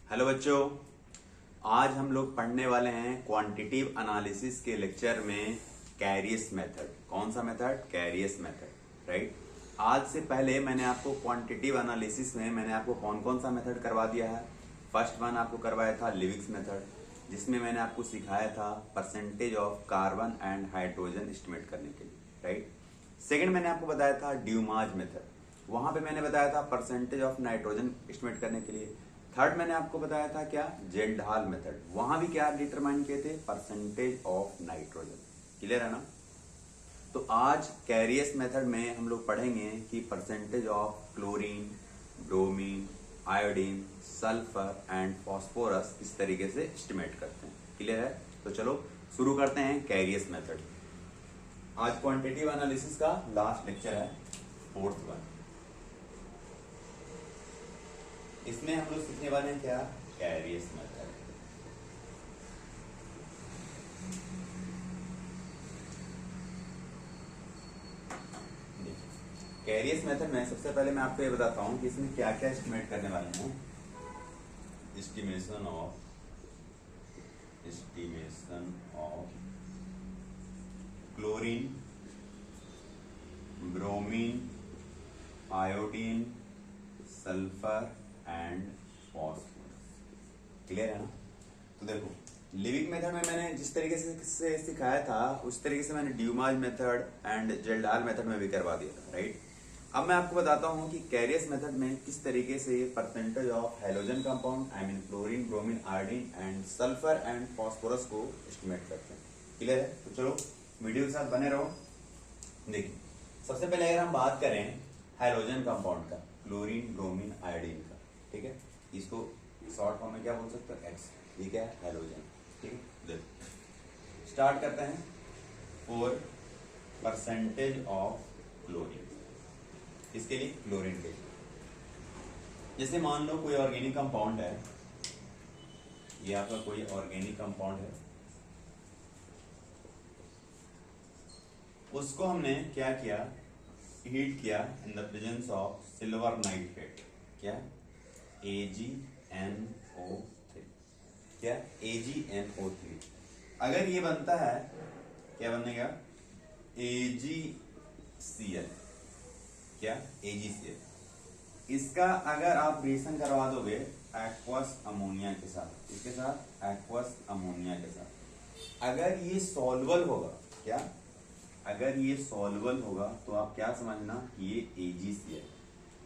Hello बच्चों, आज हम लोग पढ़ने वाले हैं क्वांटिटेटिव एनालिसिस के लेक्चर में कैरियस मेथड। कौन सा मेथड? कैरियस method, right. आज से पहले मैंने आपको क्वांटिटेटिव एनालिसिस में मैंने आपको कौन कौन सा मेथड करवा दिया है। फर्स्ट वन आपको करवाया था लिविक्स मेथड, जिसमें मैंने आपको सिखाया था percentage of carbon and hydrogen estimate करने के लिए, राइट। सेकंड मैंने आपको बताया था ड्यूमाज मेथड, वहां पे मैंने बताया था परसेंटेज ऑफ नाइट्रोजन एस्टिमेट करने के लिए। थर्ड मैंने आपको बताया था क्या? जेल-ढाल मेथड, वहां भी क्या डिटरमाइन किए थे? Percentage of nitrogen. क्लियर है ना? तो आज कैरियस मेथड में हम लोग पढ़ेंगे कि percentage of chlorine, bromine, iodine, sulphur and phosphorus किस तरीके से एस्टिमेट करते हैं। क्लियर है? तो चलो शुरू करते हैं कैरियस मेथड। आज क्वांटिटेटिव एनालिसिस का लास्ट लेक्चर है, फोर्थ वन। इसमें हम लोग सीखने वाले हैं क्या? कैरियस मेथड। कैरियस मेथड में सबसे पहले मैं आपको ये बताता हूं कि इसमें क्या क्या एस्टिमेट करने वाले हैं। Estimation of chlorine, bromine, iodine, sulphur and phosphorus. Clear है ना? तो देखो, लिविंग मेथड में मैंने जिस तरीके से सिखाया था उस तरीके से मैंने ड्यूमाज मेथड एंड जेल-ढाल मेथड में भी करवा दिया था, राइट। अब मैं आपको बताता हूं कि कैरियस मेथड में किस तरीके से percentage of halogen compound, I mean chlorine, bromine, iodine and sulphur and phosphorus को एस्टिमेट करते हैं। क्लियर है? तो चलो वीडियो के साथ बने रहो। देखिए, सबसे पहले अगर हम बात करें हैलोजन कंपाउंड का, क्लोरीन, ब्रोमीन, आयोडीन का, ठीक है, इसको शॉर्ट फॉर्म में क्या बोल सकते हैं? एक्स। ये क्या है? हैलोजन। ठीक है, देखो स्टार्ट करते हैं। फॉर परसेंटेज ऑफ क्लोरीन, इसके लिए क्लोरीन के लिए जैसे मान लो कोई ऑर्गेनिक कंपाउंड है, ये आपका कोई ऑर्गेनिक कंपाउंड है, उसको हमने क्या किया? हीट किया in the presence of silver nitrate. क्या? AgNO3। क्या? AgNO3। अगर ये बनता है, क्या बनेगा? AgCl। क्या? AgCl। इसका अगर आप रिएक्शन करवा दोगे एक्वस अमोनिया के साथ, इसके साथ एक्वस अमोनिया के साथ, अगर ये सॉल्युबल होगा, क्या? अगर ये सॉल्युबल होगा तो आप क्या समझना? ये AgCl।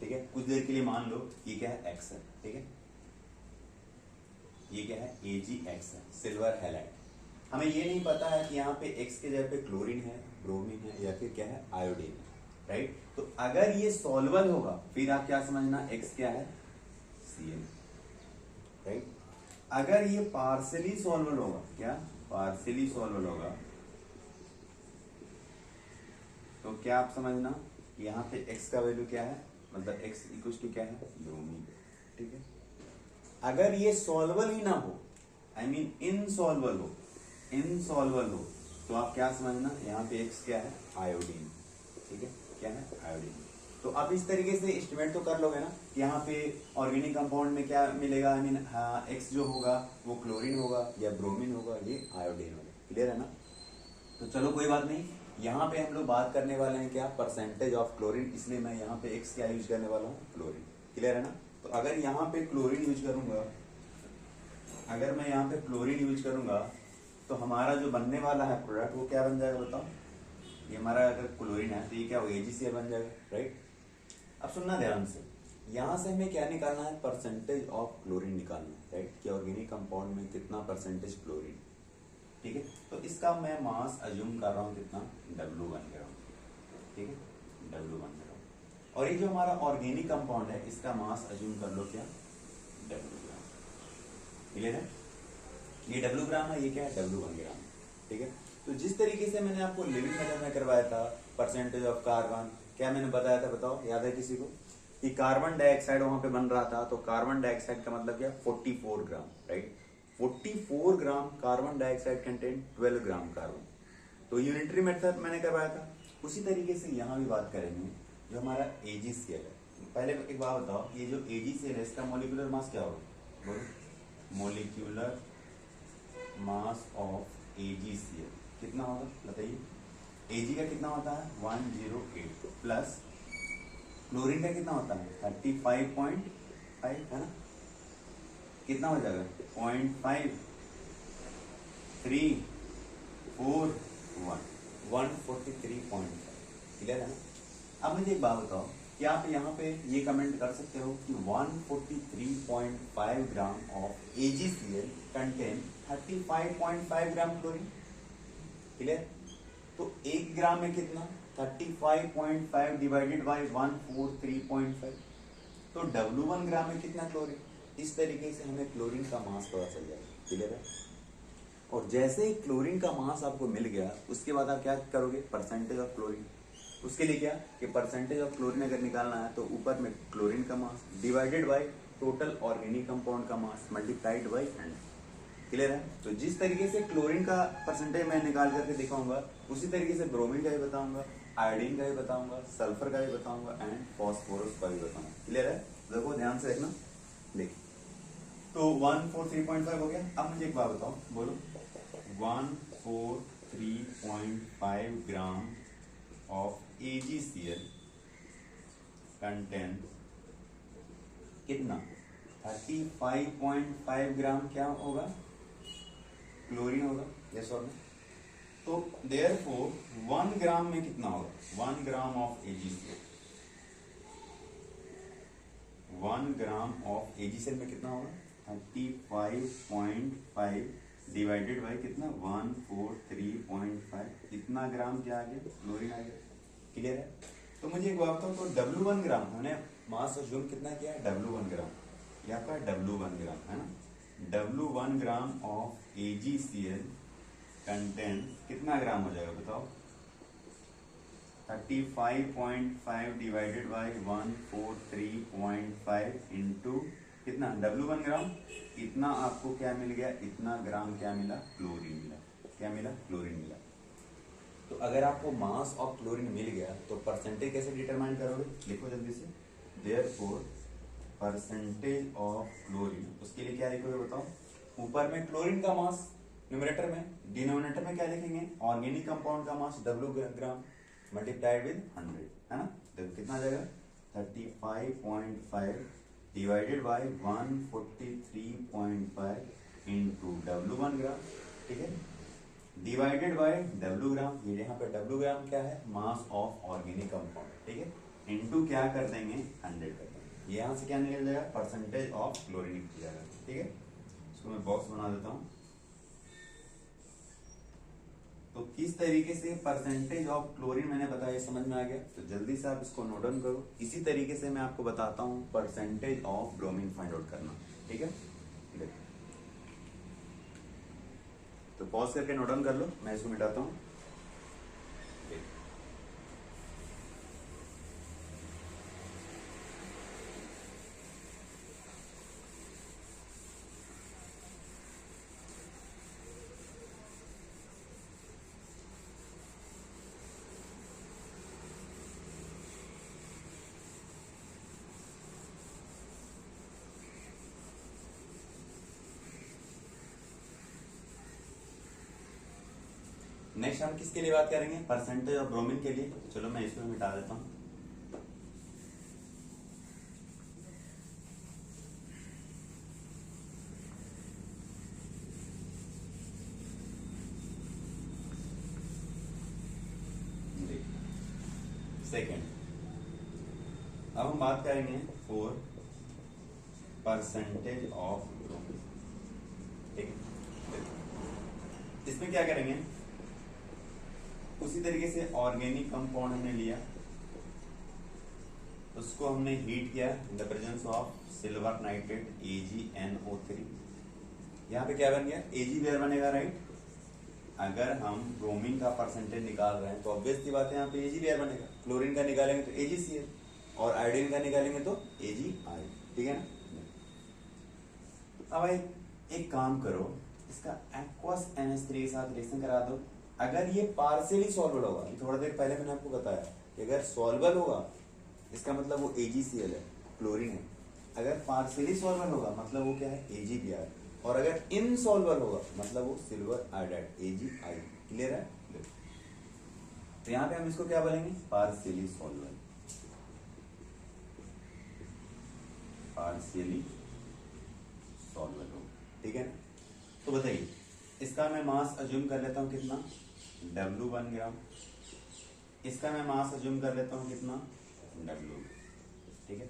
ठीक है, कुछ देर के लिए मान लो ये क्या है? X है। ठीक है, ये क्या है? AgX है, सिल्वर हैलाइड। हमें ये नहीं पता है कि यहाँ पे X के जगह पे क्लोरीन है, ब्रोमीन है या फिर क्या है? आयोडीन है, राइट। तो अगर ये सॉल्युबल होगा फिर आप क्या समझना? X क्या है? Cl, right. अगर ये पार्शियली सॉल्युबल होगा, क्या? पार्शियली सॉल्युबल होगा, तो क्या आप समझना? यहाँ पे x का वैल्यू क्या है? मतलब x इक्वल टू क्या है? ब्रोमीन। ठीक है, अगर ये सॉल्युबल ही ना हो, आई मीन इनसॉल्युबल हो, इनसॉल्युबल हो, तो आप क्या समझना? यहाँ पे x क्या है? आयोडीन। ठीक है, क्या है? आयोडीन। तो आप इस तरीके से एस्टिमेट तो कर लोगे ना कि यहाँ पे ऑर्गेनिक कंपाउंड में क्या मिलेगा? आई मीन x जो होगा वो क्लोरीन होगा या ब्रोमीन होगा, ये आयोडीन होगा। क्लियर है ना? तो चलो कोई बात नहीं, यहाँ पे हम लोग बात करने वाले हैं क्या? परसेंटेज ऑफ क्लोरीन, इसलिए मैं यहाँ पे x क्या यूज करने वाला हूँ? क्लोरीन। क्लियर है ना? तो अगर यहाँ पे क्लोरीन यूज करूंगा, अगर मैं यहाँ पे क्लोरीन यूज करूंगा तो हमारा जो बनने वाला है प्रोडक्ट वो क्या बन जाएगा? बताओ। ये हमारा अगर क्लोरीन है तो ये क्या होगा? AgCl बन जाएगा, राइट। अब सुनना ध्यान से, यहाँ से हमें क्या निकालना है? परसेंटेज ऑफ क्लोरीन निकालना है, राइट, कि ऑर्गेनिक कंपाउंड में कितना परसेंटेज क्लोरीन। ठीक है, तो इसका मैं मास अज्यूम कर रहा हूँ कितना? W1 ग्राम। ठीक है, W1 ग्राम। और ये जो हमारा ऑर्गेनिक कंपाउंड है इसका मास अज्यूम कर लो क्या? W ग्राम। क्लियर है? ये W ग्राम है, ये क्या है? W1 ग्राम। ठीक है, तो जिस तरीके से मैंने आपको लिविंग मेथड में करवाया था परसेंटेज ऑफ कार्बन, क्या मैंने बताया था? बताओ, याद है किसी को? कि कार्बन डाइऑक्साइड वहां पे बन रहा था, तो कार्बन डाइऑक्साइड का मतलब क्या? 44 gram, right. 44 gram carbon dioxide contain 12 gram carbon. तो यूनिटरी मेथड मैंने करवाया था। उसी तरीके से यहाँ भी बात करेंगे, जो हमारा AgCl है। पहले एक बात बताओ, ये जो AgCl है इसका मॉलिक्यूलर मास क्या होगा? बोलो। मोलिक्यूलर मास ऑफ AgCl कितना होगा बताइए। Ag का कितना होता है 108 प्लस क्लोरीन का कितना होता है 35.5 है ना, कितना हो जाएगा 0.5 3 4 1 143.5 क्लियर है ना। अब मुझे एक बात बताओ कि आप यहाँ पे ये कमेंट कर सकते हो कि 143.5 gram of AgCl contain 35.5 gram chlorine, clear. तो 1 ग्राम में कितना 35.5 डिवाइडेड बाय 143.5, तो W1 ग्राम में कितना क्लोरीन। इस तरीके से हमें क्लोरीन का मास पता चल जाएगा, क्लियर है। और जैसे ही क्लोरीन का मास आपको मिल गया उसके बाद आप क्या करोगे परसेंटेज ऑफ क्लोरीन। उसके लिए क्या कि परसेंटेज ऑफ क्लोरीन अगर निकालना है तो ऊपर में क्लोरीन का mass divided by total organic compound का मास मल्टीप्लाइड बाय 100, क्लियर है। तो जिस तरीके से क्लोरीन का परसेंटेज मैं निकाल करके दिखाऊंगा उसी तरीके से ब्रोमीन का भी बताऊंगा, आयोडीन का भी बताऊंगा, सल्फर का भी बताऊंगा एंड फॉस्फोरस का भी बताऊंगा, क्लियर है। देखो ध्यान से देखना, देखिए तो 143.5 हो गया। अब मुझे एक बात बताओ, बोलो 143.5 ग्राम ऑफ AgCl कंटेन कितना 35.5 ग्राम क्या होगा क्लोरीन होगा, यस और नो। तो देयरफॉर 1 ग्राम में कितना होगा 1 gram of AgCl 1 gram of AgCl में कितना होगा 35.5 डिवाइडेड बाय कितना 143.5, इतना ग्राम क्या आ गया क्लोरीन आ गया, क्लियर है। तो मुझे एक बात बताओ, तो W1 ग्राम हमने मास अज्यूम कितना किया है W1 ग्राम, ये आपका W1 ग्राम है ना। W1 gram of AgCl contain कितना ग्राम हो जाएगा बताओ 35.5 डिवाइडेड बाय 143.5 इंटू कितना W1 ग्राम, इतना आपको क्या मिल गया, इतना ग्राम क्या मिला क्लोरीन मिला, क्या मिला क्लोरीन मिला। तो अगर आपको मास ऑफ क्लोरीन मिल गया तो परसेंटेज कैसे डिटरमाइन करोगे, लिखो जल्दी से। देयरफॉर परसेंटेज ऑफ क्लोरीन, उसके लिए क्या लिखोगे बताओ, ऊपर में क्लोरीन का मास न्यूमरेटर में, डिनोमिनेटर में क्या लिखेंगे ऑर्गेनिक कंपाउंड का मास W ग्राम मल्टीप्लाइड विद 100 है ना। देखो कितना आ जाएगा 35.5 डिवाइडेड बाय 143.5 इंटू W1 ग्राम, ठीक है, डिवाइडेड बाय W ग्राम, ये यहाँ पे W ग्राम क्या है मास ऑफ ऑर्गेनिक कंपाउंड, ठीक है, इंटू क्या कर देंगे 100 कर देंगे, यहाँ से क्या निकल जाएगा परसेंटेज ऑफ क्लोरीन निकल जाएगा, ठीक है। इसको मैं बॉक्स बना देता हूँ। तो किस तरीके से परसेंटेज ऑफ क्लोरीन मैंने बताया समझ में आ गया, तो जल्दी से आप इसको नोट डाउन करो। इसी तरीके से मैं आपको बताता हूँ percentage of bromine find out करना, ठीक है। तो पॉज करके नोट डाउन कर लो, मैं इसको मिटाता हूँ। नेक्स्ट हम किसके लिए बात करेंगे परसेंटेज ऑफ ब्रोमीन के लिए। चलो मैं इसको मिटा देता हूँ। सेकेंड, अब हम बात करेंगे फॉर परसेंटेज ऑफ ब्रोमीन, ठीक है। इसमें क्या करेंगे उसी तरीके से ऑर्गेनिक कंपाउंड हमने लिया, उसको हमने हीट किया in the presence of silver nitrate AgNO3। यहाँ पे क्या बन गया Ag बेयर बनेगा, राइट। अगर हम ब्रोमीन का परसेंटेज निकाल रहे हैं तो ऑब्वियस सी बात है यहाँ पे Ag बेयर बनेगा। क्लोरीन का निकालेंगे तो AgCl और आयोडीन का निकालेंगे तो AgI, ठीक है ना। अब भाई एक काम करो, इसका एक्वस NH3 के साथ रिएक्शन करा दो। अगर ये पार्शियली सॉल्वेबल होगा, थोड़ा देर पहले मैंने आपको बताया कि अगर सॉल्वेबल होगा इसका मतलब वो AgCl है, क्लोरीन है। अगर पार्शियली सॉल्वेबल होगा मतलब वो क्या है AgBr, और अगर इनसॉल्वर होगा मतलब वो सिल्वर आयोडाइड AgI। क्लियर है? तो यहां पे हम इसको क्या बोलेंगे? पार्शियली सॉल्वर, पार्शियली सॉल्वर हो। ठीक है, तो बताइए इसका मैं मास अज्यूम कर लेता हूं कितना? W 1 ग्राम। इसका मैं मास अज्यूम कर लेता हूं कितना? W। ठीक है,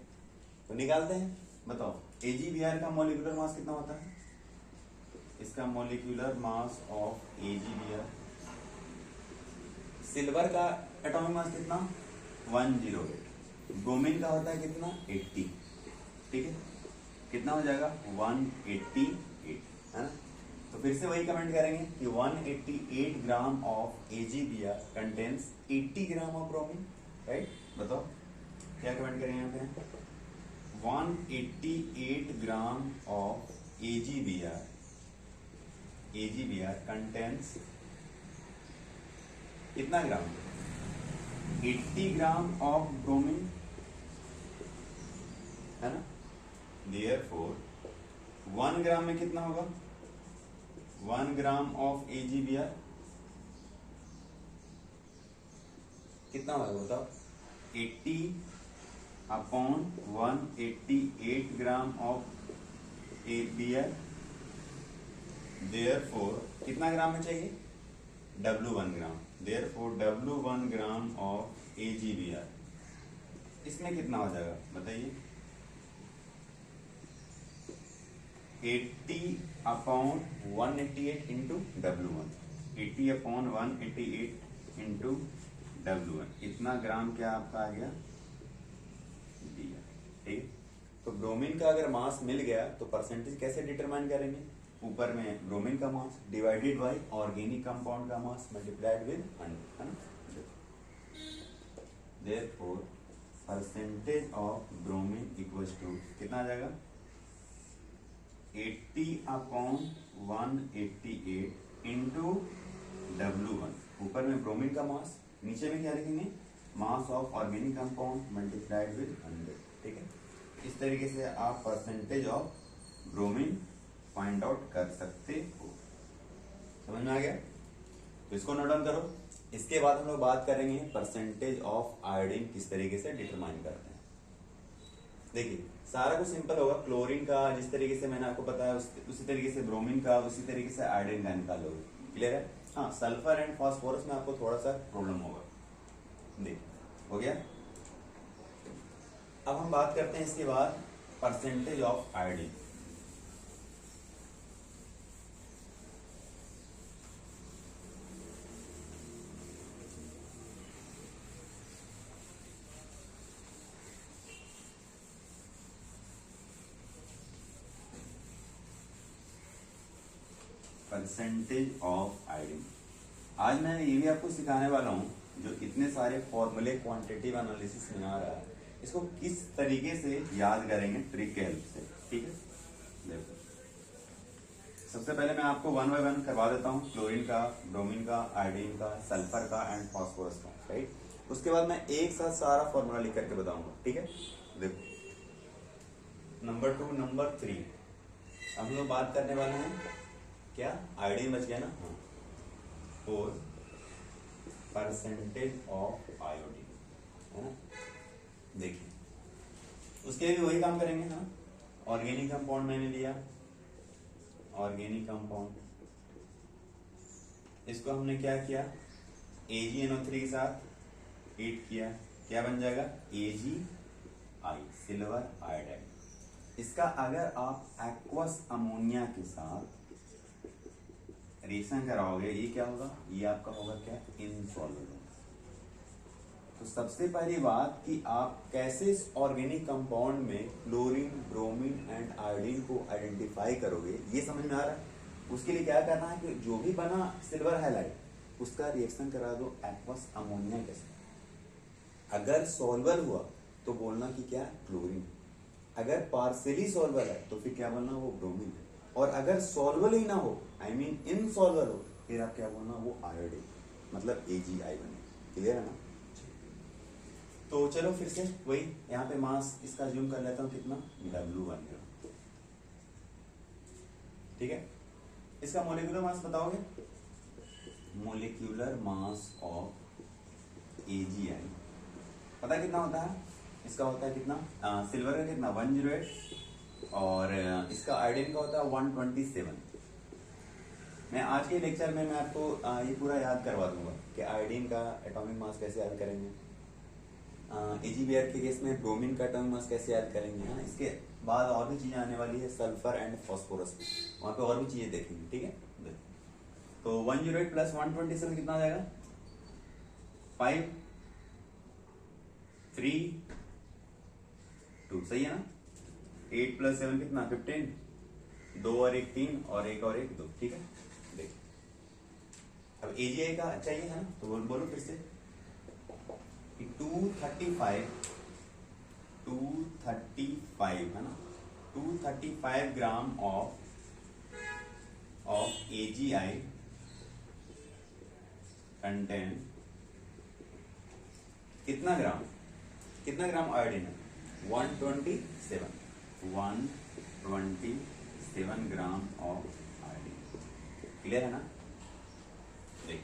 तो निकालते हैं। बताओ AgBr का मॉलिक्यूलर मास कितना होता है? इसका molecular mass of AgBr, silver का एटॉमिक मास कितना? 108। ब्रोमीन का होता है कितना? 80। ठीक है, कितना हो जाएगा? 188, है ना? तो फिर से वही कमेंट करेंगे कि 188 gram of AgBr contains 80 gram of bromine. Right? बताओ क्या कमेंट करेंगे यहाँ पे? 188 ग्राम ऑफ AgBr कंटेन्स कितना ग्राम? 80 ग्राम ऑफ ब्रोमीन, है ना? Therefore 1 ग्राम में कितना होगा? 1 ग्राम ऑफ AgBr कितना होगा बताओ? 80 upon 188 gram of AgBr। Therefore कितना ग्राम में चाहिए? W1 gram. Therefore W1 gram of AgBr, इसमें कितना हो जाएगा बताइए? 80 upon 188 into W1, 80 upon 188 into W1, इतना ग्राम क्या आपका आ गया? दिया। ठीक, तो ब्रोमीन का अगर मास मिल गया तो परसेंटेज कैसे डिटरमाइन करेंगे? ऊपर में ब्रोमीन का mass divided by organic compound का मास मल्टीप्लाइड विद 100, है ना? Therefore percentage of bromine equals to कितना आ जाएगा? 80 अपॉन 188 इंटू W1, ऊपर में ब्रोमीन का मास, नीचे में क्या लिखेंगे? Mass of organic compound multiplied with 100। ठीक है, इस तरीके से आप percentage of bromine find out कर सकते हो। समझ में आ गया? तो इसको नोट डाउन करो। इसके बाद हम लोग बात करेंगे परसेंटेज ऑफ आयोडीन किस तरीके से डिटरमाइन करते हैं। देखिए सारा कुछ सिंपल होगा। क्लोरीन का जिस तरीके से मैंने आपको बताया उसी तरीके से ब्रोमीन का, उसी तरीके से आयोडीन का निकालोगे। क्लियर है? हाँ, सल्फर एंड फास्फोरस में आपको थोड़ा सा प्रॉब्लम होगा। देखिए हो गया। अब हम बात करते हैं इसके बाद percentage of iodine. Percentage of iodine, आज मैं ये भी आपको सिखाने वाला हूं जो इतने सारे फॉर्मूले क्वांटिटेटिव एनालिसिस में आ रहा है, इसको किस तरीके से याद करेंगे ट्रिक के हेल्प से। ठीक है, देखो सबसे पहले मैं आपको 1 बाय 1 करवा देता हूँ। क्लोरीन का, ब्रोमीन का, आयोडीन का, सल्फर का एंड फास्फोरस का। राइट, उसके बाद मैं एक साथ सारा फॉर्मूला लिख करके बताऊंगा। ठीक है, देखो नंबर 2 नंबर 3 हम लोग बात करने वाले हैं क्या? आयोडीन बच गया ना? हाँ, और परसेंटेज ऑफ आयोडीन, है ना? देखिए उसके भी वही काम करेंगे। हाँ, ऑर्गेनिक कंपाउंड मैंने लिया, ऑर्गेनिक कंपाउंड, इसको हमने क्या किया? AgNO3 के साथ हीट किया, क्या बन जाएगा? AgI, silver iodide. इसका अगर आप एक्वस अमोनिया के साथ रिएक्शन कराओगे, ये क्या होगा? ये आपका होगा क्या? इनसॉल्युबल। तो सबसे पहली बात कि आप कैसे इस ऑर्गेनिक कंपाउंड में क्लोरीन, ब्रोमीन एंड आयोडीन को आइडेंटिफाई करोगे, ये समझ में आ रहा है? उसके लिए क्या करना है कि जो भी बना सिल्वर हैलाइड उसका रिएक्शन करा दो एक्वस अमोनिया के साथ। अगर सॉल्वर हुआ तो बोलना कि क्या? क्लोरीन। अगर पार्शियली सॉल्वर है तो फिर क्या बोलना? वो ब्रोमीन है। और अगर सॉल्वल ही ना हो, आई मीन इनसॉल्वर हो, फिर आप क्या बोलना? वो आयोडीन, मतलब AgI बने। क्लियर है ना? तो चलो फिर से वही यहाँ पे मास इसका ज्यूम कर लेता हूँ कितना? W1 ग्राम। ठीक है, इसका मोलिकुलर मास बताओगे? मोलिकुलर मास ऑफ AgI पता है कितना होता है? इसका होता है कितना? सिल्वर का कितना 108 और इसका आयोडीन का होता है 127। मैं आज के लेक्चर में मैं आपको ये पूरा याद करवा दूंगा कि आयोडीन का एटॉमिक मास कैसे याद करेंगे, AgBr के केस में ब्रोमीन का एटॉमिक मास कैसे याद करेंगे। हाँ, इसके बाद और भी चीजें आने वाली है, सल्फर एंड फॉस्फोरस, वहां पे और भी चीजें देखेंगे। ठीक है, तो 108 प्लस 127 कितना आ जाएगा? 5 3 2, सही है ना? 8 प्लस 7 कितना? 15, 2 और 1 3 और 1 और 1 2। ठीक है, देखिए अब AgI का चाहिए है ना, तो बोलो फिर से 235 है ना, 235 ग्राम ऑफ AgI कंटेन कितना ग्राम आयोडीन है? 127 ग्राम ऑफ आयोडीन। क्लियर है ना? देख,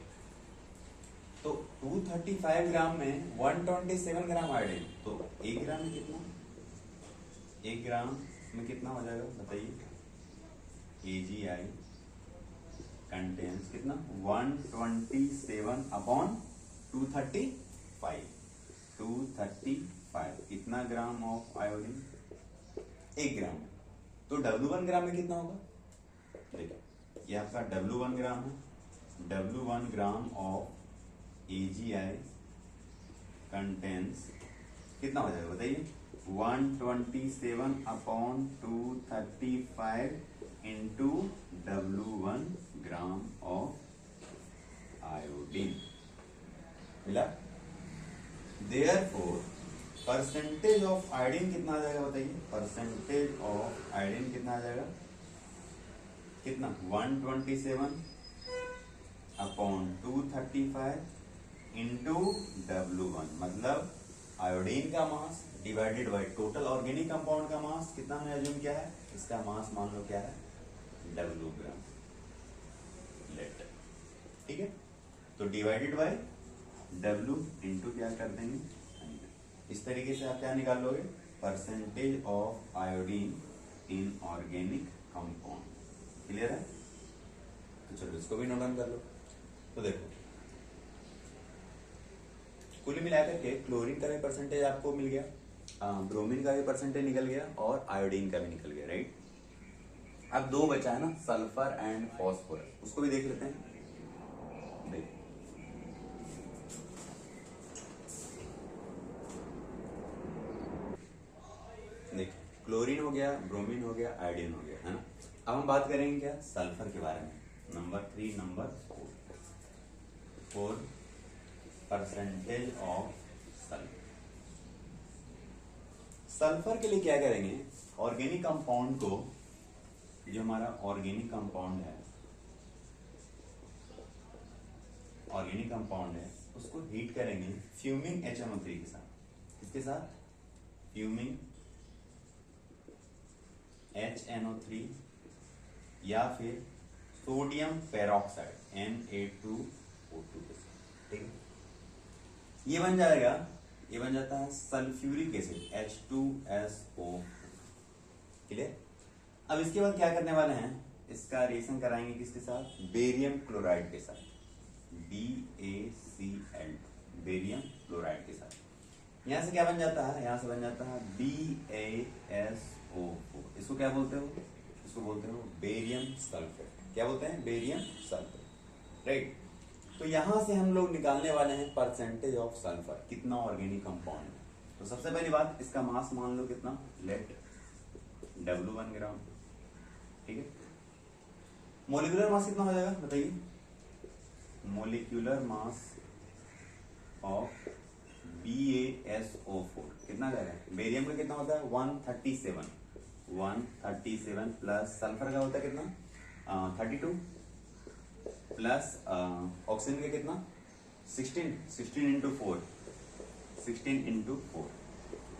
तो 235 ग्राम में 127 ग्राम आयोडीन, तो 1 ग्राम में कितना? 1 ग्राम में कितना हो जाएगा बताइए? AgI कंटेन्स कितना? 127 अपॉन 235 कितना ग्राम ऑफ आयोडीन? 1 ग्राम। तो W1 ग्राम में कितना होगा? देखिए ये आपका W1 ग्राम है, W1 gram of AgI contains कितना हो जाएगा बताइए? 127 upon 235 into W1 gram of iodine मिला। Therefore परसेंटेज ऑफ आयोडीन कितना आ जाएगा बताइए? परसेंटेज ऑफ आयोडीन कितना आ जाएगा? कितना? 127 अपॉन 235 इंटू W1, मतलब आयोडीन का mass divided by total organic compound का मास कितना हमने अज्यूम किया है? इसका मास मान लो क्या है? W ग्राम। लेट, ठीक है, तो डिवाइडेड बाय W इंटू क्या कर देंगे? इस तरीके से आप क्या निकाल लोगे? Percentage of iodine in organic compound. Clear है? तो चलो इसको भी नोट डाउन कर लो। तो देखो कुल मिलाकर के क्लोरीन का भी परसेंटेज आपको मिल गया, ब्रोमीन का भी परसेंटेज निकल गया और आयोडीन का भी निकल गया, राइट? अब 2 बचा है ना, सल्फर एंड फॉस्फोरस, उसको भी देख लेते हैं। देख क्लोरीन हो गया, ब्रोमीन हो गया, आयोडीन हो गया, है ना। अब हम बात करेंगे क्या? सल्फर के बारे में। Number 3, number 4 percentage of sulphur. Sulphur के लिए क्या करेंगे? ऑर्गेनिक कंपाउंड को, जो हमारा ऑर्गेनिक कंपाउंड है, उसको हीट करेंगे फ्यूमिंग HNO3 के साथ। किसके साथ? फ्यूमिंग HNO3 या फिर सोडियम पेरोक्साइड Na2O2 के साथ। ठीक है, ये बन जाता है सल्फ्यूरिक एसिड H2SO4। क्लियर? अब इसके बाद क्या करने वाले हैं? इसका रिएक्शन कराएंगे किसके साथ? बेरियम क्लोराइड के साथ, BaCl, बेरियम क्लोराइड के साथ। यहां से क्या बन जाता है? यहां से बन जाता है BaSO4। इसको क्या बोलते हो? इसको बोलते हो बेरियम सल्फेट। क्या बोलते हैं? Barium sulphate, right. तो यहां से हम लोग निकालने वाले हैं परसेंटेज ऑफ सल्फर, कितना ऑर्गेनिक कंपाउंड है। तो सबसे पहली बात, इसका मास मान लो कितना? लेट W1 ग्राम। ठीक है, मोलिकुलर मास कितना हो जाएगा बताइए? मोलिकुलर मास ऑफ BaSO4 कितना जाएगा? बेरियम का कितना होता है? 137 प्लस सल्फर का होता है कितना? 32 प्लस ऑक्सीजन का कितना? 16 इंटू 4।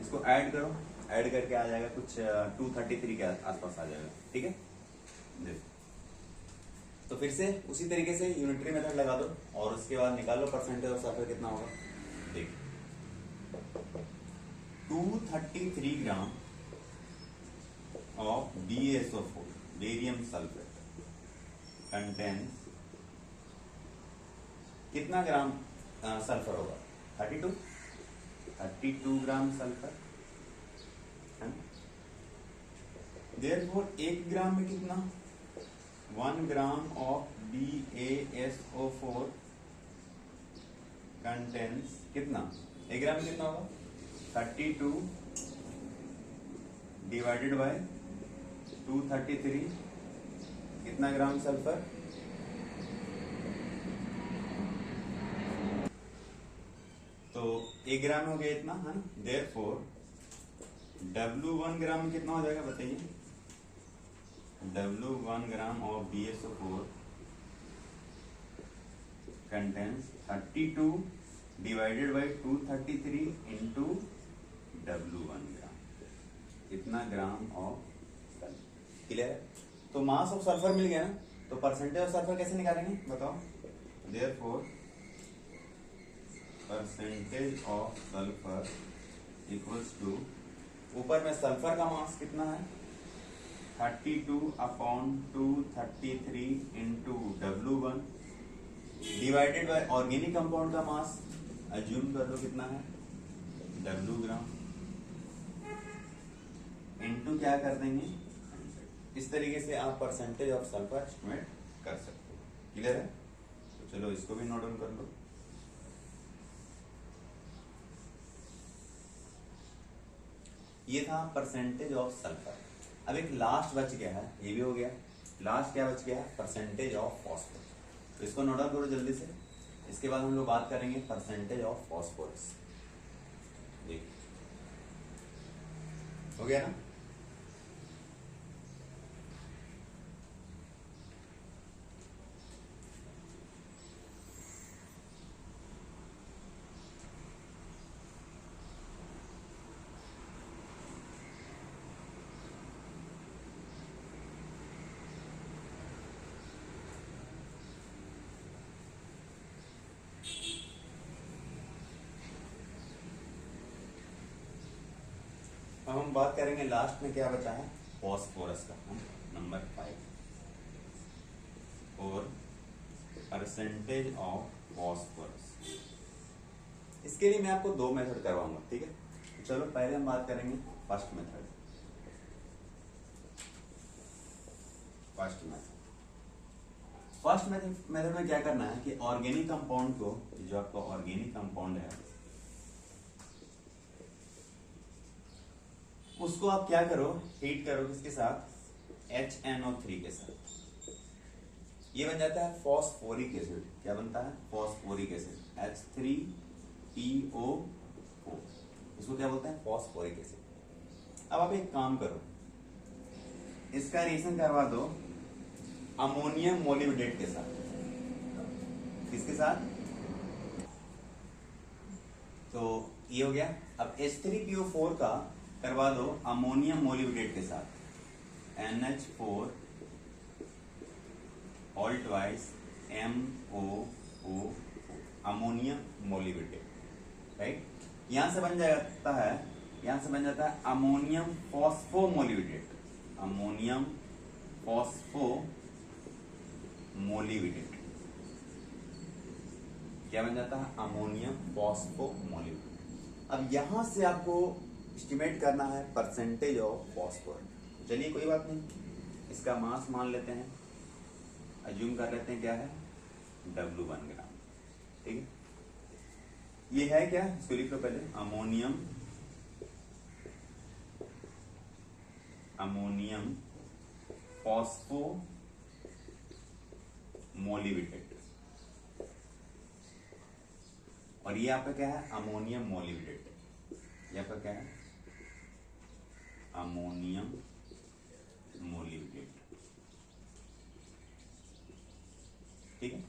इसको ऐड करो, ऐड करके आ जाएगा कुछ 233 के आसपास आ जाएगा। ठीक है, देखो तो फिर से उसी तरीके से यूनिटरी मेथड लगा दो और उसके बाद निकालो परसेंटेज ऑफ सल्फर कितना होगा। देखिए 233 ग्राम of BaSO4 barium sulphate contains कितना ग्राम सल्फर होगा 32 ग्राम सल्फर है। देयरफॉर 1 ग्राम में कितना 1 ग्राम ऑफ BaSO4 कंटेंस कितना 1 ग्राम में कितना होगा 32 डिवाइडेड बाय 233 कितना ग्राम सल्फर तो 1 ग्राम हो गया इतना है ना। देयरफॉर W1 ग्राम में कितना हो जाएगा बताइए। W1 gram of BaSO4 contains 32 divided by 233 into W1 ग्राम कितना ग्राम ऑफ सल्फर। क्लियर है। तो मास ऑफ सल्फर मिल गया ना, तो परसेंटेज ऑफ सल्फर कैसे निकालेंगे बताओ। Therefore percentage of sulphur equals to ऊपर में सल्फर का मास कितना है 32/233 into W1 divided by organic compound का मास अज्यूम कर लो कितना है W ग्राम इंटू क्या कर देंगे 100। इस तरीके से आप परसेंटेज ऑफ सल्फर एस्टिमेट कर सकते हो। क्लियर है। तो चलो इसको भी नोट डाउन कर लो। ये था परसेंटेज ऑफ सल्फर। अब एक लास्ट बच गया है, ये भी हो गया। लास्ट क्या बच गया है परसेंटेज ऑफ फॉस्फोरस। तो इसको नोट डाउन करो जल्दी से। इसके बाद हम लोग बात करेंगे परसेंटेज ऑफ फॉस्फोरस। देखिए हो गया ना। अब हम बात करेंगे लास्ट में क्या बचा है फॉस्फोरस का नंबर 5 और परसेंटेज ऑफ फॉस्फोरस। इसके लिए मैं आपको 2 मेथड करवाऊंगा, ठीक है। तो चलो पहले हम बात करेंगे फर्स्ट मेथड। फर्स्ट मेथड में क्या करना है कि ऑर्गेनिक कंपाउंड को, जो आपका ऑर्गेनिक कंपाउंड है उसको आप क्या करो हीट करो किसके साथ HNO3 के साथ। ये बन जाता है फॉस्फोरिक एसिड। क्या बनता है फॉस्फोरिक एसिड H3PO4। इसको क्या बोलते हैं फॉस्फोरिक एसिड। अब आप एक काम करो इसका रिएक्शन करवा दो अमोनियम मोलिब्डेट के साथ। किसके साथ तो ये हो गया। अब H3PO4 का करवा दो अमोनियम मोलिब्डेट के साथ NH4 all twice MOO ammonium molybdate. Right. यहां से बन जाता है अमोनियम फॉस्फोमोलिब्डेट। अमोनियम फॉस्फोमोलिब्डेट क्या बन जाता है अमोनियम फॉस्फोमोलिब्डेट। अब यहां से आपको एस्टिमेट करना है परसेंटेज ऑफ फॉस्फोरस। चलिए कोई बात नहीं, इसका मास मान लेते हैं, अज्यूम कर लेते हैं क्या है W1 ग्राम। ठीक है। ये है क्या इसको लिख लो पहले अमोनियम फॉस्फोमोलिब्डेट और ये आपका क्या है अमोनियम मोलिब्डेट। ये आपका क्या है अमोनियम मोलिब्डेट। ठीक है।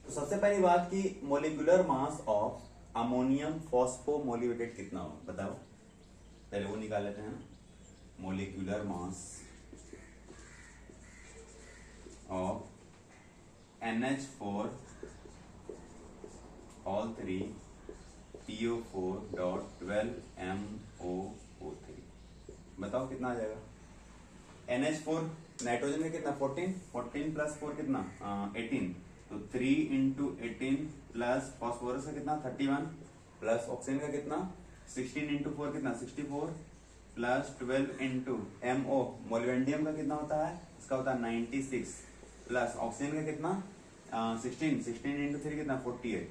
तो सबसे पहली बात कि मोलिकुलर मास ऑफ अमोनियम फॉस्फोमोलिब्डेट कितना हो बताओ। पहले वो निकाल लेते हैं molecular mass of NH4 all 3 PO4 dot 12 MOO3। बताओ कितना आ जाएगा? NH4 नाइट्रोजन में कितना 14 प्लस 4 कितना 18, तो 3 इंटू 18 प्लस फॉस्फोरस का कितना 31 प्लस ऑक्सीजन का कितना 16 इंटू 4 कितना 64 प्लस 12 इंटू MO मोलिबेंडियम का कितना होता है, इसका होता है 96 प्लस ऑक्सीजन का कितना 16 इंटू 3 कितना 48।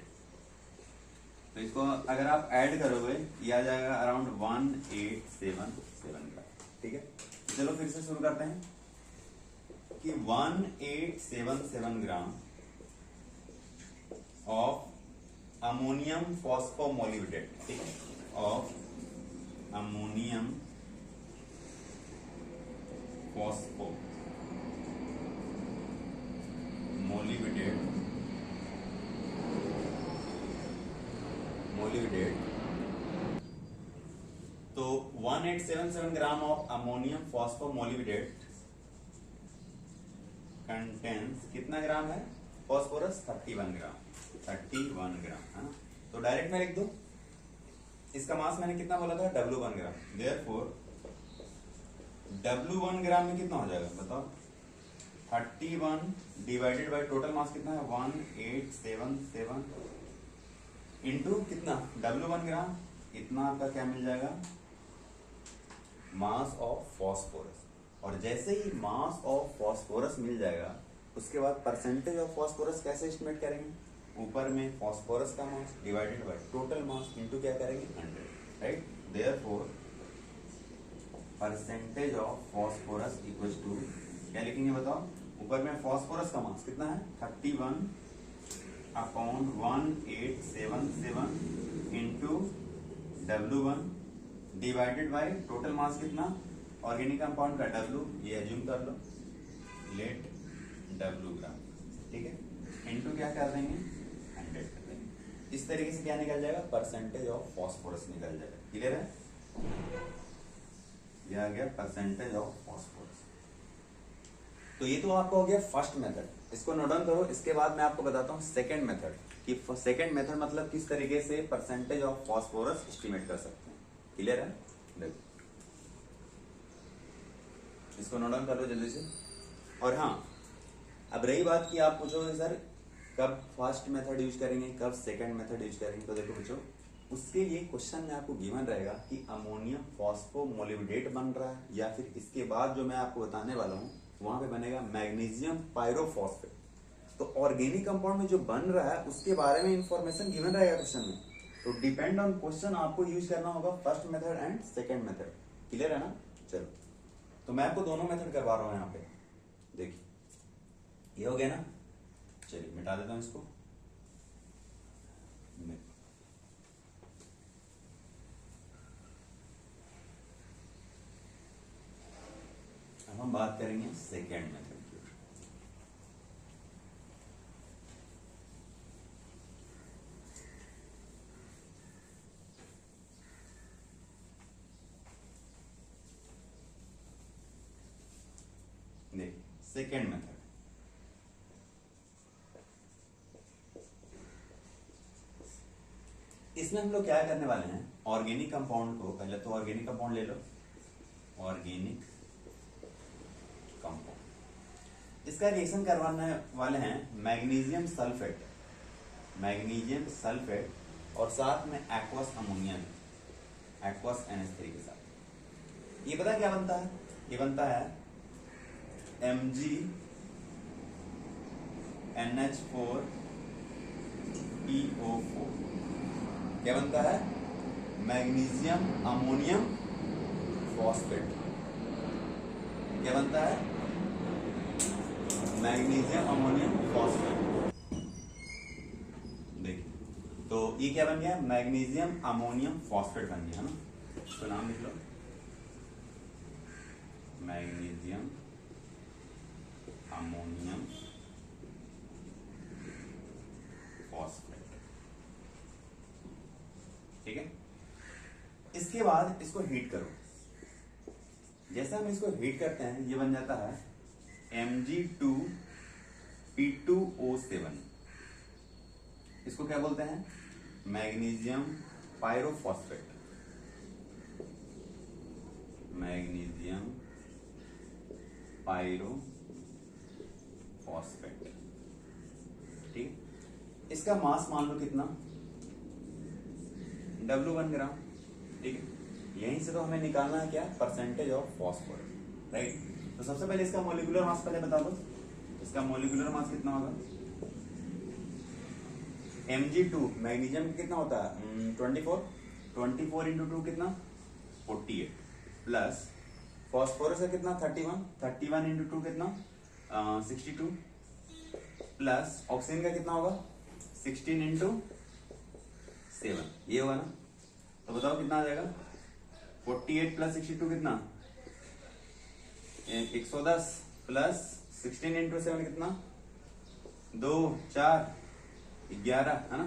तो इसको अगर आप ऐड करोगे ये आ जाएगा अराउंड 1877 ग्राम। ठीक है, चलो फिर से शुरू करते हैं कि 1877 ग्राम ऑफ अमोनियम फॉस्फोमोलिब्डेट, ठीक है, ऑफ अमोनियम फॉस्फोमोलिब्डेट तो 1877 gram of ammonium phosphomolybdate contains कितना ग्राम है फॉस्फोरस 31 ग्राम है ना। तो डायरेक्ट मैं लिख दूं, इसका मास मैंने कितना बोला था W1 ग्राम, देयरफॉर W1 ग्राम में कितना हो जाएगा बताओ 31 डिवाइडेड बाय टोटल मास कितना है 1877 इंटू कितना W1 ग्राम, इतना आपका क्या मिल जाएगा मास ऑफ फॉस्फोरस। और जैसे ही मास ऑफ फॉस्फोरस मिल जाएगा उसके बाद परसेंटेज ऑफ फॉस्फोरस कैसे एस्टिमेट करेंगे, ऊपर में फॉस्फोरस का mass divided by total mass into क्या करेंगे 100, right. Therefore percentage of phosphorus equals to क्या लिखेंगे बताओ, ऊपर में फॉस्फोरस का मास कितना है 31 upon 1877 into W1 divided by total मास कितना ऑर्गेनिक कंपाउंड का W, ये एज्यूम कर लो, लेट W ग्राम, ठीक है, इनटू क्या कर देंगे 100 कर देंगे। इस तरीके से क्या निकल जाएगा परसेंटेज ऑफ फॉस्फोरस निकल जाएगा। क्लियर है, ये आ गया परसेंटेज ऑफ फॉस्फोरस। तो ये तो आपको हो गया फर्स्ट मेथड, इसको नोट डाउन करो। इसके बाद मैं आपको बताता हूँ सेकंड मेथड कि सेकंड मेथड मतलब किस तरीके से परसेंटेज ऑफ फॉस्फोरस एस्टिमेट कर सकते हैं। क्लियर है, देखो इसको नोट डाउन कर लो जल्दी से। और हाँ, अब रही बात कि आप पूछोगे सर कब फर्स्ट मेथड यूज करेंगे कब सेकंड मेथड यूज करेंगे, तो देखो बच्चों उसके लिए क्वेश्चन में आपको गिवन रहेगा कि अमोनियम फॉस्फोमोलिब्डेट बन रहा है या फिर इसके बाद जो मैं आपको बताने वाला हूँ वहां पे बनेगा मैग्नीशियम पायरोफॉस्फेट। तो ऑर्गेनिक कंपाउंड में जो बन रहा है उसके बारे में इंफॉर्मेशन गिवन रहेगा क्वेश्चन में, तो डिपेंड ऑन क्वेश्चन आपको यूज करना होगा first method and second method. Clear है ना। चलो तो मैं आपको दोनों मेथड करवा रहा हूं यहाँ पे, देखिए ये हो गया ना। चलिए मिटा देता हूं इसको। अब हम बात करेंगे सेकेंड मेथड की। देखिए सेकेंड मेथड, इसमें हम लोग क्या करने वाले हैं, ऑर्गेनिक कंपाउंड को, पहले तो ऑर्गेनिक कंपाउंड ले लो, ऑर्गेनिक कंपाउंड, इसका रिएक्शन करवाने वाले हैं मैग्नीशियम सल्फेट और साथ में एक्वस अमोनिया, एक्वस NH3 के साथ। ये पता क्या बनता है, ये बनता है MgNH4PO4। क्या बनता है, मैग्नीशियम अमोनियम फॉस्फेट। क्या बनता है, मैग्नीशियम अमोनियम फॉस्फेट। देखिए तो ये क्या बन गया, मैग्नीशियम अमोनियम फॉस्फेट बन गया, है ना। तो नाम लिख लो, मैग्नीशियम अमोनियम फॉस्फेट, ठीक है। इसके बाद इसको हीट करो, जैसा हम इसको हीट करते हैं ये बन जाता है Mg2 P2O7, इसको क्या बोलते हैं? Magnesium pyrophosphate, magnesium pyrophosphate. ठीक, इसका मास मान लो कितना? W1 ग्राम। ठीक है, यहीं से तो हमें निकालना है क्या? Percentage of phosphorus, right. तो सबसे पहले इसका मोलिकुलर मास पहले बता दो। इसका मोलिकुलर मास कितना होगा? Mg2 मैग्नीशियम कितना होता है? 24 इंटू 2 कितना? 48 प्लस फॉस्फोरस का कितना? 31 इंटू 2 कितना? 62 प्लस ऑक्सीजन का कितना होगा? 16 इंटू 7, ये होगा ना। तो बताओ कितना आ जाएगा? 48 प्लस 62 कितना? 110 प्लस 16 इंटू 7 कितना? 2 4 11 है ना।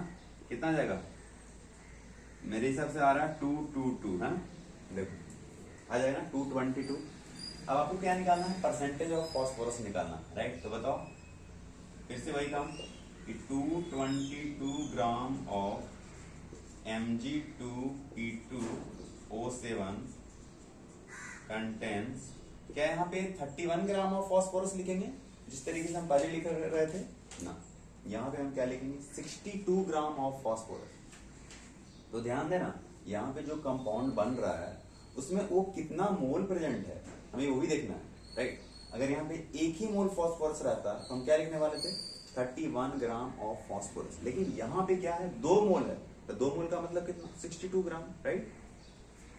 कितना आ जाएगा? मेरे हिसाब से आ रहा है 222 है ना। देखो आ जाएगा ना 222। अब आपको क्या निकालना है? परसेंटेज ऑफ फॉस्फोरस निकालना है, राइट। तो बताओ फिर से वही काम कि 222 ग्राम ऑफ Mg2P2O7 कंटेन्स क्या? यहाँ पे 31 ग्राम ऑफ फॉस्फोरस लिखेंगे जिस तरीके से हम पहले लिख रहे थे ना। यहाँ पे हम क्या लिखेंगे? 62 ग्राम ऑफ फॉस्फोरस। तो ध्यान देना, यहाँ पे जो कंपाउंड बन रहा है उसमें वो कितना मोल प्रेजेंट है हमें वो भी देखना है, राइट। अगर यहाँ पे एक ही मोल फॉस्फोरस रहता तो हम क्या लिखने वाले थे? 31 ग्राम ऑफ फॉस्फोरस। लेकिन यहाँ पे क्या है? 2 मोल है। तो 2 मोल का मतलब कितना? 62 ग्राम, राइट।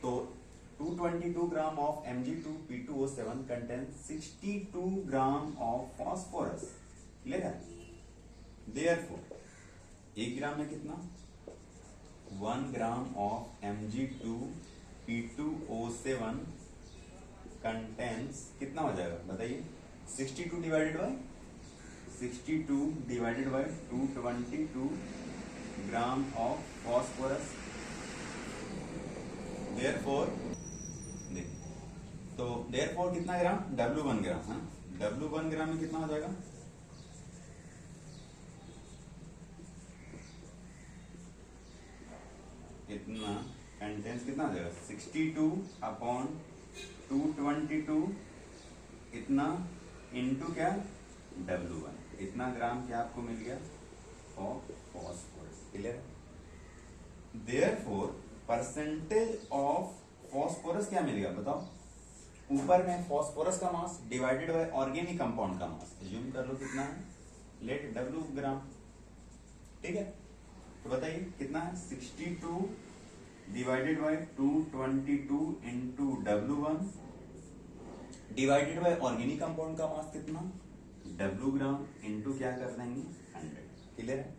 तो 222 gram of Mg2P2O7 contains 62 gram of phosphorus. Clear है? Therefore 1 ग्राम में कितना? 1 ग्राम ऑफ Mg2P2O7 contains कितना हो जाएगा बताइए? 62 divided by 222 gram of phosphorus. Therefore तो therefore कितना ग्राम? W1 ग्राम है। W1 ग्राम में कितना हो जाएगा? कितना कंटेंस कितना आ जाएगा? 62 अपॉन 222 इतना इंटू क्या? W1 इतना ग्राम क्या आपको मिल गया? फॉस्फोरस। क्लियर है? देयरफॉर परसेंटेज ऑफ फॉस्फोरस क्या मिल गया बताओ? ऊपर में फॉस्फोरस का mass divided by organic compound का मास, एज्यूम कर लो कितना है? लेट W ग्राम। ठीक है, तो बताइए कितना है? 62 divided by 222 into W1 divided by organic compound का मास कितना? W ग्राम इंटू क्या कर देंगे? 100। क्लियर है?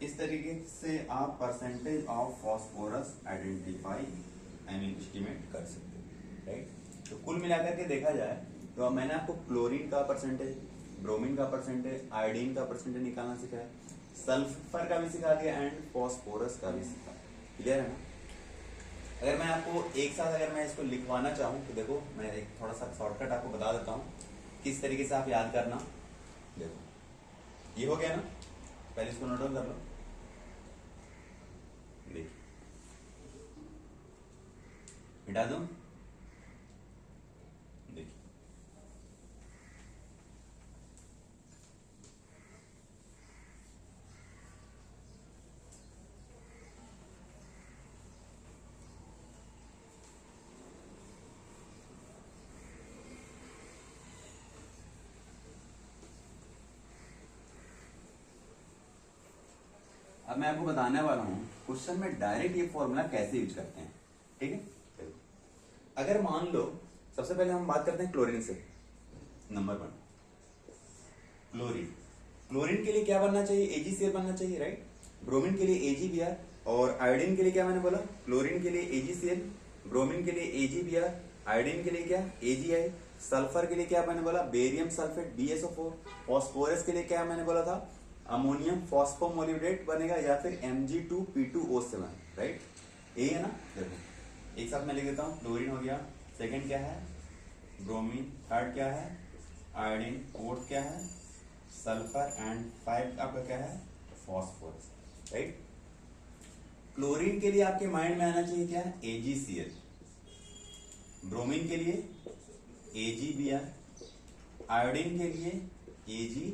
इस तरीके से आप percentage of phosphorus identify estimate कर सकते हैं, राइट। तो कुल मिलाकर के देखा जाए तो अब मैंने आपको क्लोरीन का परसेंटेज, ब्रोमीन का परसेंटेज, आयोडीन का परसेंटेज निकालना सिखाया, सल्फर का भी सिखा दिया एंड फॉस्फोरस का भी सिखा। क्लियर है ना? अगर मैं आपको एक साथ अगर मैं इसको लिखवाना चाहूँ तो देखो मैं एक थोड़ा सा शॉर्टकट आपको बता देता हूँ किस तरीके से आप याद करना। देखो ये हो गया ना, पहले इसको नोट डाउन कर लो। देखिए मिटा दूं? देखिए अब मैं आपको बताने वाला हूं क्वेश्चन में डायरेक्ट ये फॉर्मूला कैसे यूज करते हैं। ठीक है, अगर मान लो सबसे पहले हम बात करते हैं क्लोरीन से। Number 1 chlorine. क्लोरीन के लिए क्या बनना चाहिए? AgCl बनना चाहिए, राइट। ब्रोमीन के लिए AgBr और आयोडीन के लिए क्या मैंने बोला? क्लोरीन के लिए AgCl, ब्रोमीन के लिए AgBr, आयोडीन के लिए क्या? AgI, सल्फर के लिए क्या मैंने बोला? बेरियम सल्फेट BSO4, फॉस्फोरस के लिए क्या मैंने बोला था? अमोनियम फॉस्फोमोलिब्डेट बनेगा या फिर Mg2P2O7, राइट। यही है ना? देखो एक साथ मैं लिख देता हूँ। क्लोरीन हो गया, सेकंड क्या है? ब्रोमीन, थर्ड क्या है? आयोडीन, फोर्थ क्या है? सल्फर एंड 5 आपका क्या है, फॉस्फोरस, राइट। क्लोरीन के लिए आपके माइंड में आना चाहिए क्या है, AgCl। ब्रोमीन के लिए AgBr, आयोडीन के लिए AgI,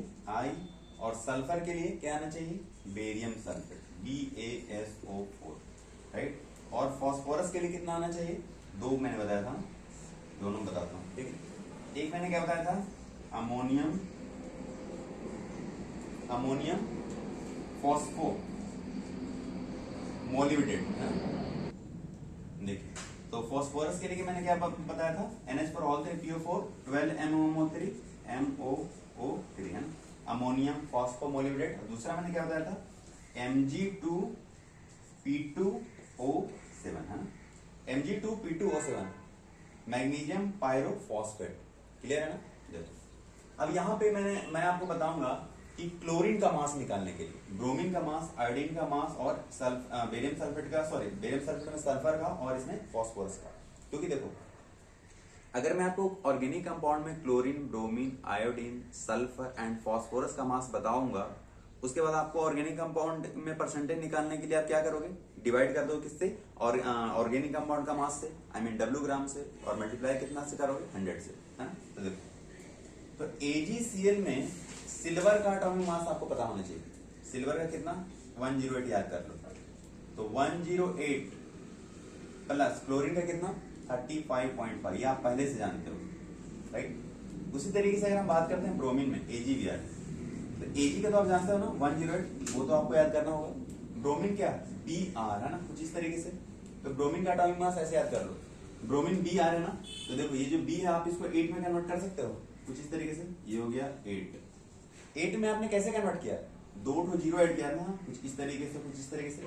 और सल्फर के लिए क्या आना चाहिए, बेरियम सल्फेट, BaSO4, राइट। और फॉस्फोरस के लिए कितना आना चाहिए, 2 मैंने बताया था, दोनों बताता हूं, ठीक है। एक मैंने क्या बताया था, अमोनियम फॉस्फो मोलिब्डेट, देखिए। तो फॉस्फोरस के लिए मैंने क्या बताया था, NH for all 3 PO4 12 MOO3 MOO3 है ना, अमोनियम फॉस्फोमोलिब्डेट। दूसरा मैंने क्या बताया था, Mg2P2O7 है ना, Mg2P2O7 मैग्नीशियम पायरोफॉस्फेट, क्लियर है ना। देखो अब यहाँ पे मैं आपको बताऊंगा कि क्लोरीन का मास निकालने के लिए ब्रोमीन का मास, आयोडीन का मास और बेरियम सल्फेट में सल्फर का और इसमें फॉस्फोरस का। क्योंकि देखो अगर मैं आपको ऑर्गेनिक कंपाउंड में chlorine, bromine, iodine, sulphur and phosphorus का मास बताऊंगा, उसके बाद आपको ऑर्गेनिक कंपाउंड में परसेंटेज निकालने के लिए आप क्या करोगे, डिवाइड कर दो किससे, और ऑर्गेनिक कंपाउंड का मास से, आई मीन W ग्राम से, और मल्टीप्लाई कितना से करोगे, 100 से, है ना। तो देखो, तो AgCl में सिल्वर का एटॉमिक मास आपको पता होना चाहिए। सिल्वर का कितना, 108 याद कर लो। तो 108 प्लस क्लोरीन का कितना, 35.5, ये आप पहले से जानते हो, राइट। उसी तरीके से अगर हम बात करते हैं ब्रोमीन में AgBr, तो Ag का तो आप जानते हो ना, 108, वो तो आपको याद करना होगा। ब्रोमीन क्या, Br है ना, कुछ इस तरीके से। तो ब्रोमीन का एटॉमिक मास ऐसे याद कर लो, ब्रोमीन Br है ना, तो देखो ये जो B है आप इसको 8 में कन्वर्ट कर सकते हो, कुछ इस तरीके से। ये हो गया 8 में आपने कैसे कन्वर्ट किया, 2 0 ऐड किया ना, कुछ इस तरीके से, कुछ इस तरीके से,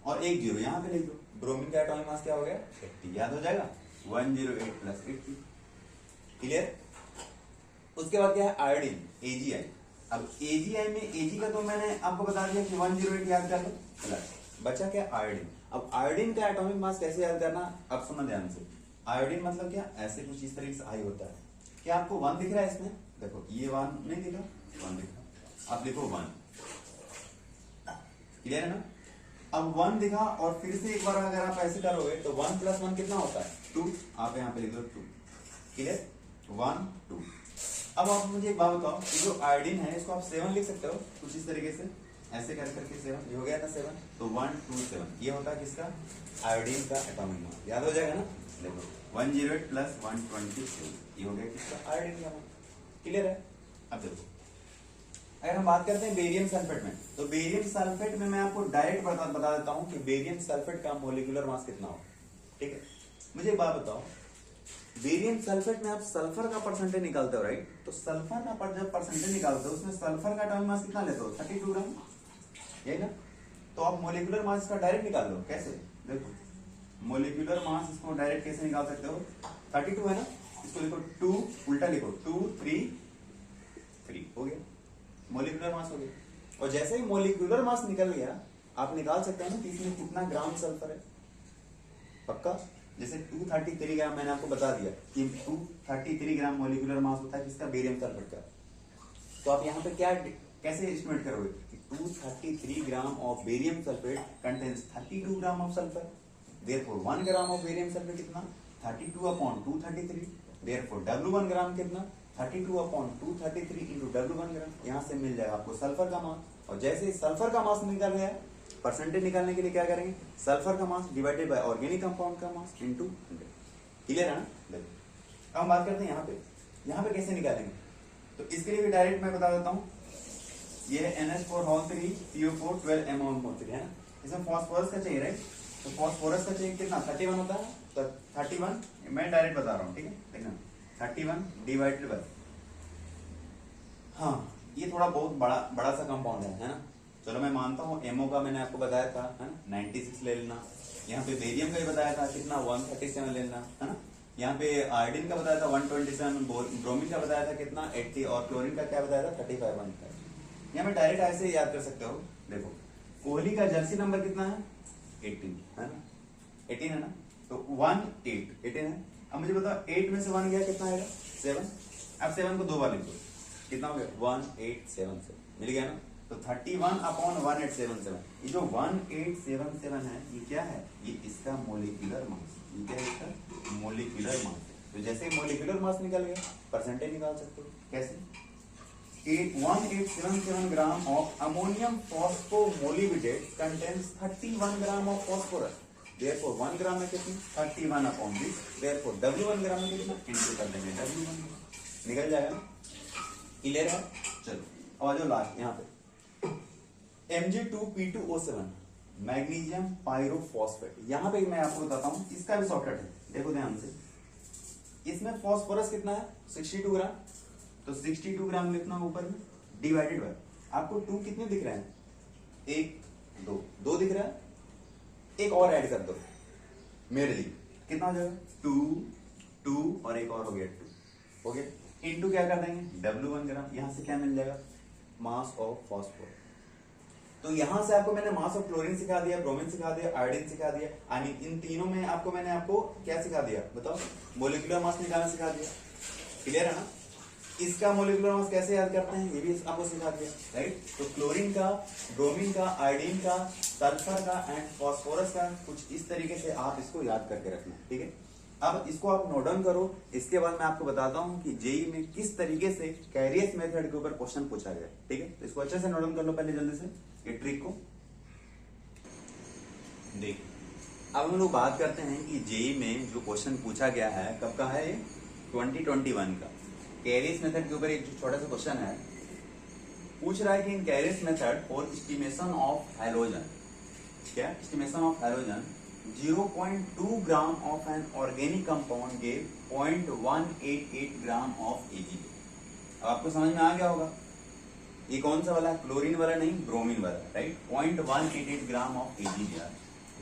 और 1 0 यहाँ पे लिख दो। ब्रोमीन का एटॉमिक मास क्या हो गया, 80, याद हो जाएगा, 108 प्लस 80, क्लियर। उसके बाद क्या है, आयोडीन, AgI। अब AgI में Ag का तो मैंने आपको बता दिया कि 108 याद कर लो, प्लस बचा क्या, आयोडीन। अब आयोडीन का एटॉमिक मास कैसे याद करना, अब सुनो ध्यान से। आयोडीन मतलब क्या, ऐसे कुछ इस तरीके से आई होता है। क्या आपको 1 दिख रहा है इसमें, देखो ये 1 नहीं दिखा, 1 दिखा, आप लिखो 1, क्लियर है ना। अब 1 दिखा और फिर से एक बार अगर आप ऐसे करोगे तो 1 प्लस 1 कितना होता है, 2, आप यहाँ पे लिख दो 2, क्लियर, 1 2। अब आप मुझे एक बात बताओ, ये जो आयोडीन है इसको आप 7 लिख सकते हो, कुछ इस तरीके से, ऐसे कर करके 7, ये हो गया ना 7, तो 1 2 7, ये होता है किसका, आयोडीन का एटॉमिक मास, याद हो जाएगा ना। देखो 108 प्लस 127, ये हो गया किसका, आयोडीन का मास, क्लियर है। अब देखो अगर हम बात करते हैं बेरियम सल्फेट में, तो बेरियम सल्फेट में मैं आपको डायरेक्ट बता देता हूं कि बेरियम सल्फेट का मोलिकुलर मास कितना हो, ठीक है। मुझे एक बात बताओ, बेरियम सल्फेट में आप सल्फर का परसेंटेज निकालते हो, राइट। तो सल्फर का जब परसेंटेज निकालते हो उसमें सल्फर का एटॉमिक मास कितना लेते हो, 32 ग्राम, यही ना। तो आप मोलिकुलर मास का डायरेक्ट निकाल लो, कैसे, देखो मोलिकुलर मास इसको डायरेक्ट कैसे निकाल सकते हो, 32 है ना, इसको लिखो 2, उल्टा लिखो 2 3 3, हो गया मोलिकुलर मास हो गया। और जैसे ही मोलिकुलर मास निकल गया आप निकाल सकते हैं ना कि इसमें कितना ग्राम सल्फर है, पक्का। जैसे 233 ग्राम मैंने आपको बता दिया कि 233 ग्राम मोलिकुलर मास होता है किसका, बेरियम सल्फेट का। तो आप यहाँ पे क्या कैसे एस्टिमेट करोगे कि 233 gram of barium sulphate contains 32 gram of sulphur, therefore 1 gram of barium sulphate कितना, 32/233, देयरफॉर W1 ग्राम कितना, 32/233 इंटू W1 ग्राम। यहाँ से मिल जाएगा आपको सल्फर का मास। और जैसे ही सल्फर का मास निकल गया, परसेंटेज निकालने के लिए क्या करेंगे, सल्फर का mass divided by organic compound का मास इनटू 100, क्लियर है ना। देखो अब हम बात करते हैं यहाँ पे कैसे निकालेंगे। तो इसके लिए भी डायरेक्ट मैं बता देता हूँ, ये है NH4 PO4 12 MOO3 है ना। इसमें फॉस्फोरस का चाहिए, राइट। तो फॉस्फोरस का चाहिए कितना, 31 होता है। तो 31 मैं डायरेक्ट बता रहा हूँ, ठीक है, देखना 31 डिवाइडेड बाय, हाँ ये थोड़ा बहुत बड़ा सा कंपाउंड है ना। चलो मैं मानता हूँ एमओ का मैंने आपको बताया था, है ना, 96 ले लेना। यहाँ पे बेरियम का ही बताया था कितना, 137 ले लेना, है ना। यहाँ पे आयोडीन का बताया था 127, ब्रोमीन का बताया था कितना 80, और क्लोरीन का क्या बताया था 35.5। यहाँ पे डायरेक्ट ऐसे याद कर सकते हो। देखो कोहली का जर्सी नंबर कितना है, 18 है ना, 18 है ना। तो 18 है। अब मुझे बताओ 8 में से 1 गया कितना आएगा, 7। अब 7 को 2 बार लिख दो, कितना हो गया 1877, मिल गया ना। तो 31/1877, ये जो 1877 है ये क्या है, ये इसका मोलिकुलर मास, ये क्या है इसका मोलिकुलर मास। तो जैसे मोलिकुलर मास निकल गया परसेंटेज निकाल सकते हो, कैसे 1877 gram of ammonium phosphomolybdate contains 31 gram of phosphorus, therefore 1 gram में कितनी 31/20, therefore W1 ग्राम में कितना इनटू कर देंगे W1, निकल जाएगा ना, क्लियर है। चलो और जो लास्ट यहाँ पे Mg2P2O7 मैग्नीशियम पायरोफॉस्फेट, यहाँ पे मैं आपको बताता हूँ इसका भी शॉर्टकट है, देखो ध्यान से। इसमें फॉस्फोरस कितना है 62 ग्राम, तो 62 ग्राम लिखना ऊपर में डिवाइडेड बाय, आपको 2 कितने दिख रहे हैं, 1 2 दिख रहा है, एक और ऐड कर दो मेरे लिए, कितना हो जाएगा 2 और एक और हो गया 2 हो गया, इनटू क्या कर देंगे W1 ग्राम, यहां से क्या मिल जाएगा मास ऑफ फॉस्फोरस। तो यहां से आपको मैंने मास ऑफ क्लोरीन सिखा दिया, ब्रोमीन सिखा दिया, आयोडीन सिखा दिया, आई मीन इन तीनों में मैंने आपको क्या सिखा दिया बताओ, मोलिकुलर मास निकालना सिखा दिया, क्लियर है ना। इसका मोलिकुलर मास कैसे याद करते हैं ये भी आपको सिखा दिया, राइट। तो क्लोरीन का, ब्रोमीन का, आयोडीन का, सल्फर का एंड फास्फोरस का कुछ इस तरीके से आप इसको याद करके रखना, ठीक है। अब इसको आप नोट डाउन करो, इसके बाद मैं आपको बताता हूं कि जेई में किस तरीके से कैरियस मेथड के ऊपर क्वेश्चन पूछा गया, ठीक है। तो इसको अच्छे से नोट डाउन कर लो पहले जल्दी से ये ट्रिक को। देखिए अब हम लोग बात करते हैं कि जेई में जो क्वेश्चन पूछा गया है कब का है, 2021 का कैरियस मेथड के ऊपर एक जो छोटा सा क्वेश्चन है, पूछ रहा है कि in Carius method for estimation of halogen, क्या estimation of halogen 0.2 gram of an organic compound gave 0.188 gram of AG. अब आपको समझ में आ गया होगा ये कौन सा वाला है, क्लोरीन वाला नहीं ब्रोमीन वाला, राइट। 0.188 ग्राम ऑफ एजी दिया,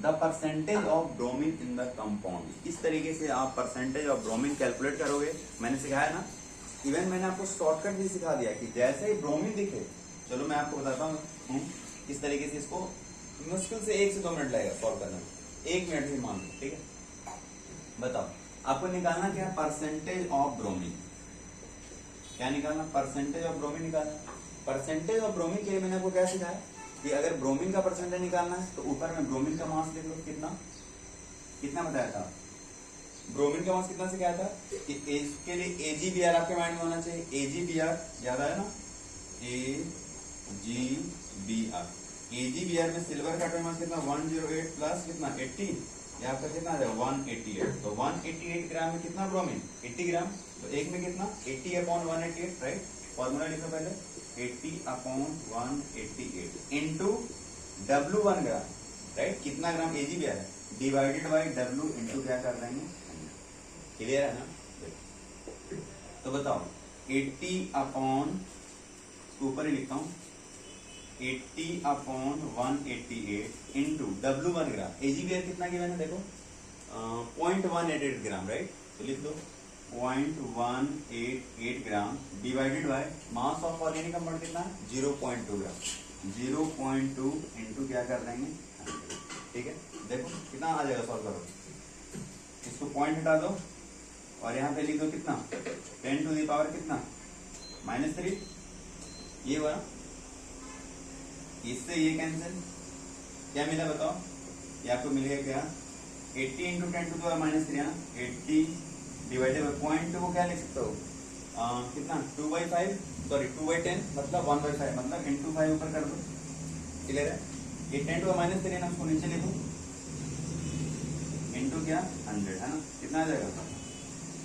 the percentage of bromine in the compound. इस तरीके से आप परसेंटेज ऑफ ब्रोमीन कैलकुलेट करोगे, मैंने सिखाया ना। इवन मैंने आपको शॉर्टकट भी सिखा दिया कि जैसे ही ब्रोमीन दिखे, चलो मैं आपको बताता हूँ किस तरीके से इसको मुश्किल से 1 से 2 मिनट लगेगा सॉल्व करने में, 1 मिनट भी मान लो, ठीक है। बताओ आपको निकालना क्या है, परसेंटेज ऑफ ब्रोमीन, क्या निकालना, परसेंटेज ऑफ ब्रोमीन निकालना। परसेंटेज ऑफ ब्रोमीन के लिए मैंने आपको क्या सिखाया कि अगर ब्रोमीन का परसेंटेज निकालना है तो ऊपर में ब्रोमीन का मास लिख लो, कितना बताया था, ब्रोमीन का मास कितना से क्या था कि इसके लिए AgBr आपके माइंड में होना चाहिए, AgBr याद आया ना, AgBr में सिल्वर का एटॉमिक मास कितना 108 प्लस कितना 80, ये आपका कितना है 188, तो 188 ग्राम में कितना ब्रोमीन 80 ग्राम, तो एक में कितना 80/188, राइट। फॉर्मूला लिखो पहले 80/188 इनटू W1 ग्राम, राइट, कितना ग्राम AgBr है डिवाइडेड बाय W इनटू क्या कर देंगे, क्लियर है ना। तो बताओ 80 ऊपर ही लिखता हूँ 80/188 इंटू W1 ग्राम, AgBr कितना गिवन है देखो 0.188 ग्राम, राइट। तो लिख दो 0.188 gram divided by mass of organic compound कितना है 0.2 ग्राम, 0.2 इंटू क्या कर देंगे, ठीक है। देखो कितना आ जाएगा, सॉल्व करो, इसको पॉइंट हटा दो और यहाँ पे लिख दो कितना 10 टू द पावर कितना -3, ये हुआ, इससे ये कैंसिल, क्या मिला बताओ, ये आपको मिलेगा क्या 80 इंटू 10 टू द पावर -3 ना, 80 डिवाइडेड बाय 0.2 को क्या लिख सकते हो कितना 2/5 सॉरी 2/10 मतलब 1/5 मतलब इंटू 5 ऊपर कर दो, क्लियर है। ये 10 टू द -3 है ना, उसको नीचे लिखो इंटू क्या 100 है ना, कितना आ जाएगा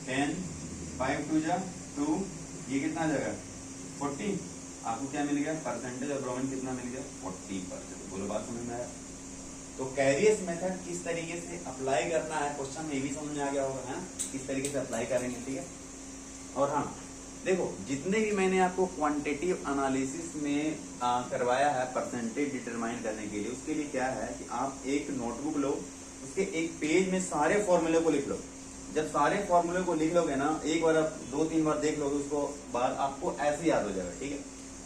10 5 2 जा 2, ये कितना आ जाएगा 40, आपको क्या मिल गया परसेंटेज ऑफ ब्रोमीन कितना मिल गया 40%। बोलो बात समझ में आया। तो कैरियस मेथड किस तरीके से अप्लाई करना है क्वेश्चन में भी समझ में आ गया होगा, है ना, किस तरीके से अप्लाई करेंगे, ठीक है। और हाँ देखो जितने भी मैंने आपको क्वांटिटेटिव एनालिसिस में करवाया है परसेंटेज डिटरमाइन करने के लिए, उसके लिए क्या है कि आप एक नोटबुक लो, उसके एक पेज में सारे फॉर्मूले को लिख लो। जब सारे फॉर्मूले को लिख लोगे ना, एक बार आप 2-3 बार देख लोगे, उसको बाद आपको ऐसे याद हो जाएगा, ठीक है।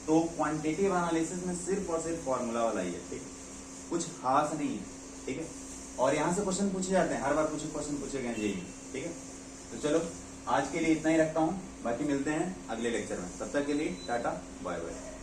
तो क्वांटिटेटिव एनालिसिस में सिर्फ और सिर्फ फॉर्मूला वाला ही है, ठीक है, कुछ खास नहीं है, ठीक है। और यहाँ से क्वेश्चन पूछे जाते हैं, हर बार कुछ क्वेश्चन पूछे गए जेईई, ठीक है। तो चलो आज के लिए इतना ही रखता हूँ। बाकी मिलते हैं अगले लेक्चर में, तब तक के लिए टाटा बाय बाय।